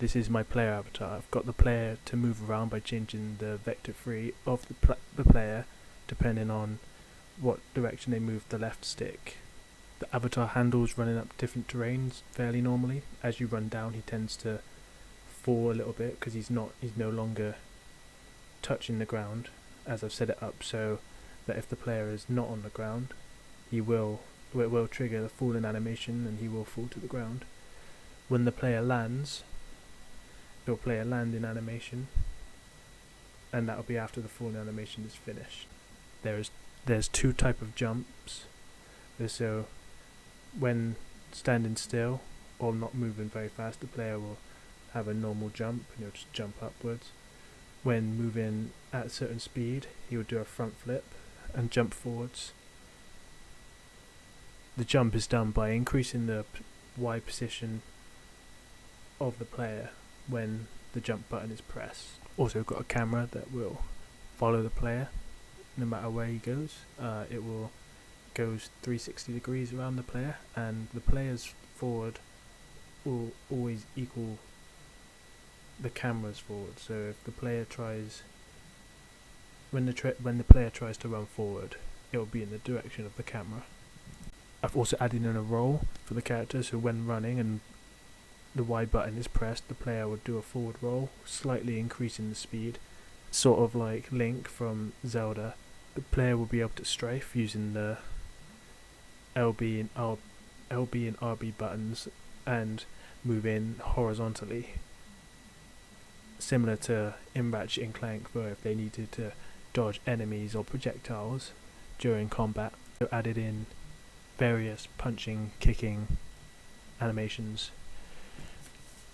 this is my player avatar. I've got the player to move around by changing the vector 3 of the player depending on what direction they move the left stick. The avatar handles running up different terrains fairly normally. As you run down, he tends to fall a little bit because he's no longer touching the ground, as I've set it up so that if the player is not on the ground, it will trigger the falling animation and he will fall to the ground. When the player lands, it'll play a landing animation, and that'll be after the falling animation is finished. There's two type of jumps. So when standing still or not moving very fast, the player will have a normal jump and he'll just jump upwards. When moving at a certain speed, he will do a front flip and jump forwards. The jump is done by increasing the Y position of the player when the jump button is pressed. Also got a camera that will follow the player no matter where he goes. It will goes 360 degrees around the player, and the player's forward will always equal the camera's forward. So if the player tries, when the player tries to run forward, it will be in the direction of the camera. I've also added in a roll for the character, so when running and the Y button is pressed, the player would do a forward roll, slightly increasing the speed, sort of like Link from Zelda. The player will be able to strafe using the LB and RB buttons and move in horizontally, similar to in Ratchet and Clank, where if they needed to dodge enemies or projectiles during combat, they added in various punching, kicking animations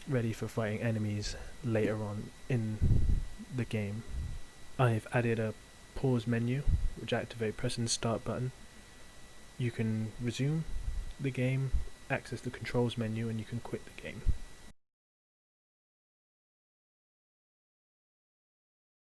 ready for fighting enemies later on in the game. I've added a pause menu which activates pressing the start button. You can resume the game, access the controls menu, and you can quit the game.